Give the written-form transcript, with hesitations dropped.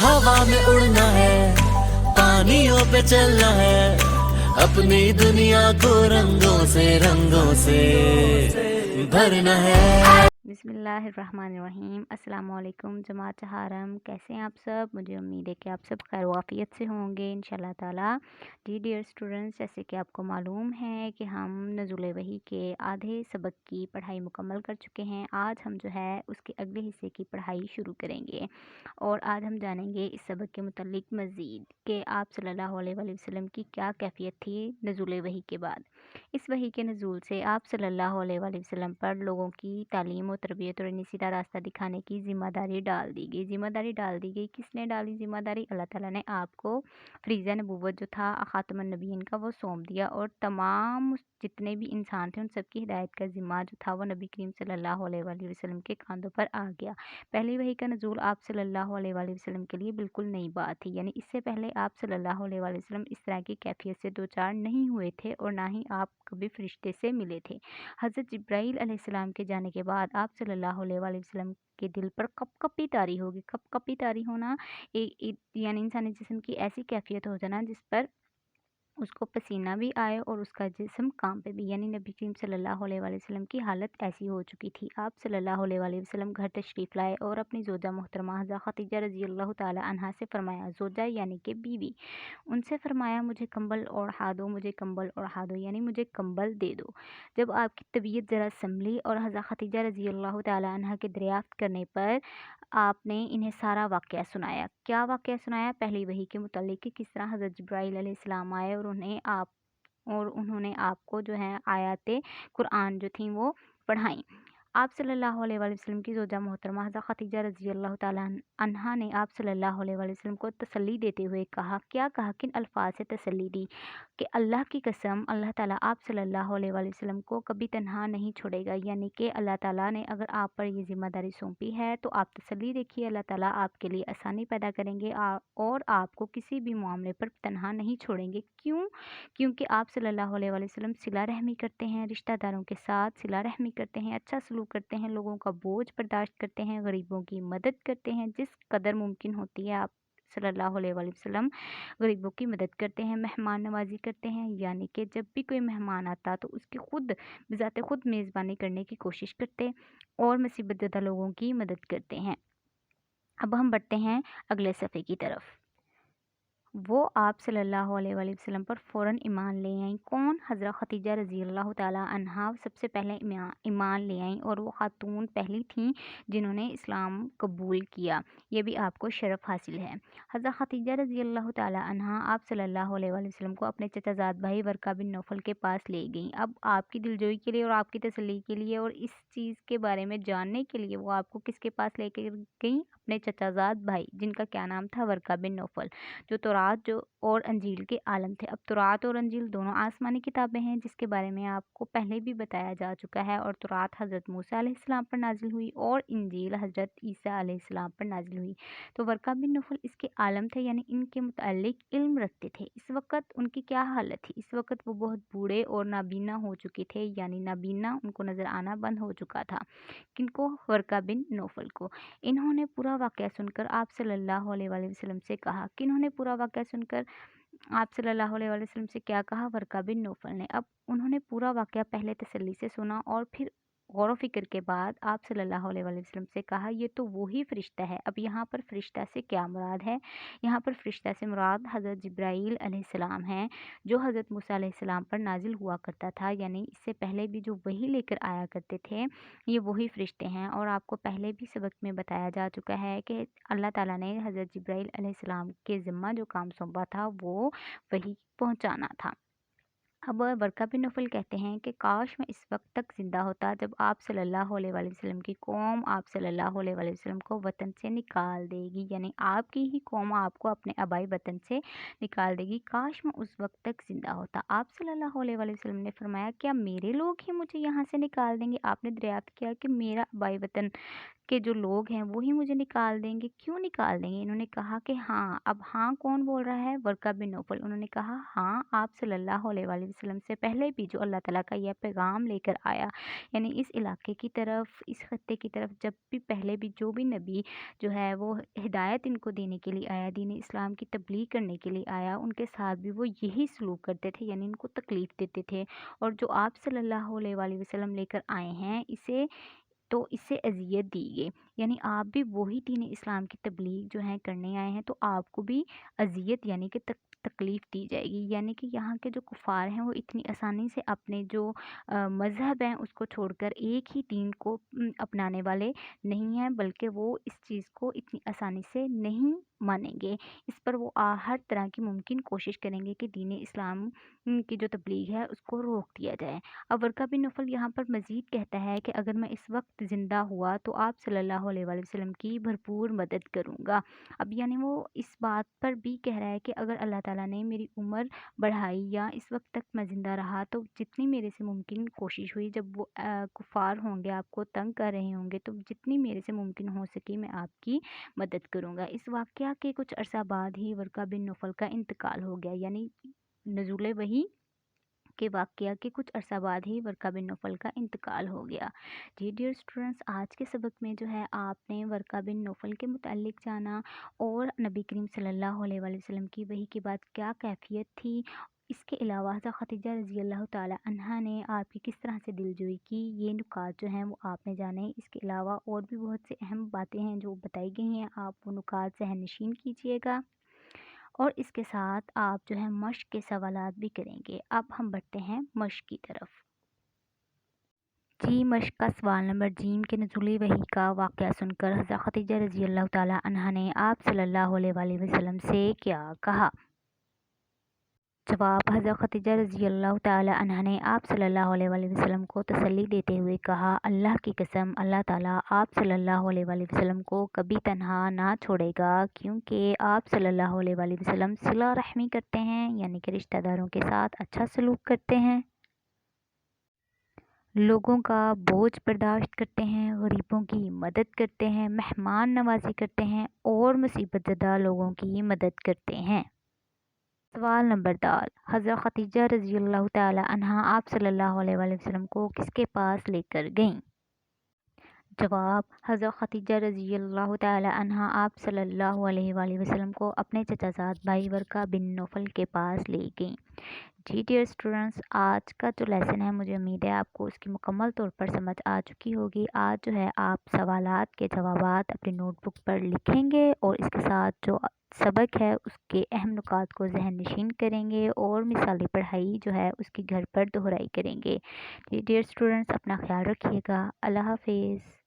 हवा में उड़ना है, पानियों पे चलना है, अपनी दुनिया को रंगों से भरना है। बिस्मिल्लाहिर्रहमानिर्रहीम। अस्सलामु अलैकुम जमात हरम, कैसे हैं आप सब? मुझे उम्मीद है कि आप सब खैर वाफियत से होंगे इंशाल्लाह ताला। जी डियर स्टूडेंट्स, जैसे कि आपको मालूम है कि हम नज़ुल वही के आधे सबक की पढ़ाई मुकम्मल कर चुके हैं। आज हम जो है उसके अगले हिस्से की पढ़ाई शुरू करेंगे और आज हम जानेंगे इस सबक के मुतालिक मज़ीद कि आप सल्लल्लाहु अलैहि वसल्लम की क्या कैफियत थी नज़ुल वही के बाद। इस वही के नज़ूल से आप सल्लल्लाहु अलैहि वसल्लम पर लोगों की तालीम और तरबियत और इन्हें सीधा रास्ता दिखाने की ज़िम्मेदारी डाल दी गई। किसने डाली ज़िम्मेदारी? अल्लाह ताला ने आपको फ़रीज़ा नबूवत जो था ख़ातमुन नबिय्यीन का वो सौंप दिया और तमाम जितने भी इंसान थे उन सब की हिदायत का ज़िम्मा जो था वो नबी करीम सल्लल्लाहु अलैहि वसल्लम के कांधों पर आ गया। पहली वही का नज़ूल आप सल्लल्लाहु अलैहि वसल्लम के लिए बिल्कुल नई बात थी, यानी इससे पहले आप सल्लल्लाहु अलैहि वसल्लम इस तरह की कैफियत से दो चार नहीं हुए थे और ना ही आप कभी फरिश्ते से मिले थे। हज़रत जिब्राईल अलैहिस्सलाम के जाने के बाद आप सल्लल्लाहु अलैहि वसल्लम के दिल पर कपकपी तारी होगी। कपकपी तारी होना यानी इंसानी जिस्म की ऐसी कैफियत हो जाना जिस पर उसको पसीना भी आए और उसका जिस्म कांपे भी, यानी नबी करीम सल्लल्लाहु अलैहि वसल्लम की हालत ऐसी हो चुकी थी। आप सल्लल्लाहु अलैहि वसल्लम घर तशरीफ़ लाए और अपनी ज़ोजा मोहतरमा हज़रत खदीजा रज़ी अल्लाह ताला अन्हा से फरमाया, ज़ोजा यानी कि बीवी, उनसे फरमाया मुझे कंबल ओढ़ा दो, यानी मुझे कंबल दे दो। जब आपकी तबीयत ज़रा संभली और हज़रत खदीजा रज़ी अल्लाह ताला अन्हा के दरियाफ़्त करने पर आपने इन्हें सारा वाक़या सुनाया। क्या वाक़या सुनाया? पहली वही के मुतालिक कि किस तरह हज़रत जिब्राईल अलैहिस्सलाम आए और उन्होंने आपको जो है आयते कुरान जो थी वो पढ़ाई। आप सल्लल्लाहु अलैहि वसल्लम की ज़ोजा मोहतरमा हज़रत खदीजा रज़ी अल्लाह ताला अन्हा ने आप सल्लल्लाहु अलैहि वसल्लम को तसल्ली देते हुए कहा, क्या कहा, किन अल्फाज से तसल्ली दी कि अल्लाह की कसम अल्लाह ताला आप सल्लल्लाहु अलैहि वसल्लम को कभी तन्हा नहीं छोड़ेगा, यानी कि अल्लाह ताला ने अगर आप पर ये ज़िम्मेदारी सौंपी है तो आप तसल्ली देखिए, अल्लाह ताला आपके लिए आसानी पैदा करेंगे और आपको किसी भी मामले पर तन्हा नहीं छोड़ेंगे। क्यों? क्योंकि आप सल्लल्लाहु अलैहि वसल्लम सिला रहमी करते हैं, रिश्तेदारों के साथ सिला रहमी करते हैं, अच्छा सलूक करते हैं, लोगों का बोझ बर्दाश्त करते हैं, गरीबों की मदद करते हैं, जिस कदर मुमकिन होती है आप सल्लल्लाहु अलैहि वसल्लम गरीबों की मदद करते हैं, मेहमान नवाजी करते हैं, यानी कि जब भी कोई मेहमान आता तो उसकी बिज़ाते खुद मेज़बानी करने की कोशिश करते और मुसीबत ज़दा लोगों की मदद करते हैं। अब हम बढ़ते हैं अगले सफ़े की तरफ। वो आप सल्लल्लाहु अलैहि वसल्लम पर फ़ौरन ईमान ले आईं। कौन? हज़रत खदीजा रज़ी अल्लाह ताला अन्हा सबसे पहले ईमान ले आईं और वो खातून पहली थीं जिन्होंने इस्लाम कबूल किया। ये भी आपको शरफ़ हासिल है। हज़रत खदीजा रज़ी अल्लाह ताला अन्हा आप सल्लल्लाहु अलैहि वसल्लम को अपने चचाज़ाद भाई वर्का बिन नौफल के पास ले गईं। अब आपकी दिलजोई के लिए और आपकी तसल्ली के लिए और इस चीज़ के बारे में जानने के लिए वो आपको किसके पास लेकर गईं? अपने चचाज़ाद भाई, जिनका क्या नाम था? वर्का बिन नौफल, जो तौरात जो और अंजील के आलम थे। अब तौरात और अंजील दोनों आसमानी किताबें हैं जिसके बारे में आपको पहले भी बताया जा चुका है, और तौरात हज़रत मूसा अलैहिस्सलाम पर नाजिल हुई और इंजील हज़रत ईसा अलैहिस्सलाम पर नाजिल हुई। तो वर्का बिन नौफल इसके आलम थे, यानी इनके मुताल्लिक इल्म रखते थे। इस वक्त उनकी क्या हालत थी? इस वक्त वो बहुत बूढ़े और नाबीना हो चुके थे, यानी नाबीना, उनको नज़र आना बंद हो चुका था। किनको? वर्का बिन नौफल को। इन्होंने पूरा वाक़या सुनकर आप सल्लल्लाहु अलैहि वसल्लम से कहा। किन्होंने पूरा वाक़या सुनकर आप सल्लल्लाहु अलैहि वसल्लम से क्या कहा? वर्का बिन नौफल ने। अब उन्होंने पूरा वाक़या पहले तसल्ली से सुना और फिर गौर व फ़िक्र के बाद आप सल्लल्लाहु अलैहि वसल्लम से कहा, ये तो वही फ़रिश्ता है। अब यहाँ पर फ़रिश्ता से क्या मुराद है? यहाँ पर फ़रिश्ता से मुराद हज़रत जिब्राईल अलैहिस्सलाम हैं, जो हज़रत मूसा अलैहिस्सलाम पर नाजिल हुआ करता था, यानी इससे पहले भी जो वही लेकर आया करते थे ये वही फ़रिश्ते हैं। और आपको पहले भी सबक में बताया जा चुका है कि अल्लाह ताला ने हज़रत जिब्राईल अलैहिस्सलाम के ज़िम्मा जो काम सौंपा था वो वही पहुँचाना था। अब वर्का बिन नौफल कहते हैं कि काश मैं इस वक्त तक ज़िंदा होता जब आप सल्लल्लाहु अलैहि वसल्लम की कौम आप सल्लल्लाहु अलैहि वसल्लम को वतन से निकाल देगी, यानी आपकी ही कौम आपको अपने आबाई वतन से निकाल देगी। काश मैं उस वक्त तक ज़िंदा होता। आप सल्लल्लाहु अलैहि वसल्लम ने फरमाया, क्या मेरे लोग ही मुझे यहाँ से निकाल देंगे? आपने दरियाफ्त किया कि मेरा आबाई वतन के जो लोग हैं वो ही मुझे निकाल देंगे। क्यों निकाल देंगे? इन्होंने कहा कि हाँ। अब हाँ कौन बोल रहा है? वर्का बिन नौफल। उन्होंने कहा हाँ, आप सल्लल्लाहु अलैहि وسلم سے پہلے بھی جو اللہ تعالیٰ کا یہ پیغام لے کر آیا، یعنی اس علاقے کی طرف، اس خطے کی طرف جب بھی پہلے بھی جو بھی نبی جو ہے وہ ہدایت ان کو دینے کے لیے آیا، دین اسلام کی تبلیغ کرنے کے لیے آیا، ان کے ساتھ بھی وہ یہی سلوک کرتے تھے، یعنی ان کو تکلیف دیتے تھے۔ اور جو آپ صلی اللہ علیہ وآلہ وسلم لے کر آئے ہیں اس سے اذیت دی گئی، یعنی آپ بھی وہی دین اسلام کی تبلیغ جو ہے کرنے آئے ہیں، تو آپ کو بھی اذیت یعنی کہ تکلیف دی جائے گی۔ یعنی کہ یہاں کے جو کفار ہیں وہ اتنی آسانی سے اپنے جو مذہب ہیں اس کو چھوڑ کر ایک ہی دین کو اپنانے والے نہیں ہیں، بلکہ وہ اس چیز کو اتنی آسانی سے نہیں مانیں گے۔ اس پر وہ ہر طرح کی ممکن کوشش کریں گے کہ دین اسلام کی جو تبلیغ ہے اس کو روک دیا جائے۔ اب ورقہ بن نوفل یہاں پر مزید کہتا ہے کہ اگر میں اس وقت زندہ ہوا تو آپ صلی اللہ علیہ وآلہ وسلم کی بھرپور مدد کروں گا۔ اب یعنی وہ اس بات پر بھی کہہ رہا ہے کہ اگر اللہ تعالیٰ نے میری عمر بڑھائی یا اس وقت تک میں زندہ رہا تو جتنی میرے سے ممکن کوشش ہوئی، جب وہ کفار ہوں گے، آپ کو تنگ کر رہے ہوں گے، تو جتنی میرے سے ممکن ہو سکی میں آپ کی مدد کروں گا۔ اس واقعہ کے کچھ عرصہ بعد ہی ورقہ بن نوفل کا انتقال ہو گیا، یعنی نزول وحی کے واقعہ کے کچھ عرصہ بعد ہی ورقہ بن نوفل کا انتقال ہو گیا۔ جی ڈیئر اسٹوڈنٹس، آج کے سبق میں جو ہے آپ نے ورقہ بن نوفل کے متعلق جانا اور نبی کریم صلی اللہ علیہ وآلہ وسلم کی وحی کے بعد کیا کیفیت تھی، اس کے علاوہ حضرت خدیجہ رضی اللہ تعالی عنہا نے آپ کی کس طرح سے دلجوئی کی، یہ نکات جو ہیں وہ آپ نے جانے۔ اس کے علاوہ اور بھی بہت سے اہم باتیں ہیں جو بتائی گئی ہیں، آپ وہ نکات ذہن نشین کیجیے گا، اور اس کے ساتھ آپ جو ہے مشق کے سوالات بھی کریں گے۔ اب ہم بڑھتے ہیں مشق کی طرف۔ جی، مشق کا سوال نمبر جیم کے نزول وحی کا واقعہ سن کر حضرت خدیجہ رضی اللہ تعالی عنہا نے آپ صلی اللہ علیہ وآلہ وسلم سے کیا کہا؟ جواب: حضرت خدیجہ رضی اللہ تعالی عنہا نے آپ صلی اللہ علیہ وآلہ وسلم کو تسلی دیتے ہوئے کہا، اللہ کی قسم، اللہ تعالیٰ آپ صلی اللہ علیہ وآلہ وسلم کو کبھی تنہا نہ چھوڑے گا، کیونکہ آپ صلی اللہ علیہ وآلہ وسلم صلہ رحمی کرتے ہیں، یعنی کہ رشتہ داروں کے ساتھ اچھا سلوک کرتے ہیں، لوگوں کا بوجھ برداشت کرتے ہیں، غریبوں کی مدد کرتے ہیں، مہمان نوازی کرتے ہیں اور مصیبت زدہ لوگوں کی مدد کرتے ہیں۔ سوال نمبر دال، حضرت خدیجہ رضی اللہ تعالی عنہا آپ صلی اللہ علیہ وآلہ وسلم کو کس کے پاس لے کر گئیں؟ جواب: حضرت خدیجہ رضی اللہ تعالی عنہا آپ صلی اللہ علیہ وآلہ وسلم کو اپنے چچا زاد بھائی ورقہ بن نوفل کے پاس لے گئیں۔ جی ڈیئر اسٹوڈنٹس، آج کا جو لیسن ہے مجھے امید ہے آپ کو اس کی مکمل طور پر سمجھ آ چکی ہوگی۔ آج جو ہے آپ سوالات کے جوابات اپنی نوٹ بک پر لکھیں گے اور اس کے ساتھ جو سبق ہے اس کے اہم نکات کو ذہن نشین کریں گے اور مثالی پڑھائی جو ہے اس کی گھر پر دہرائی کریں گے۔ جی ڈیئر اسٹوڈنٹس، اپنا خیال رکھیے گا۔ اللہ حافظ۔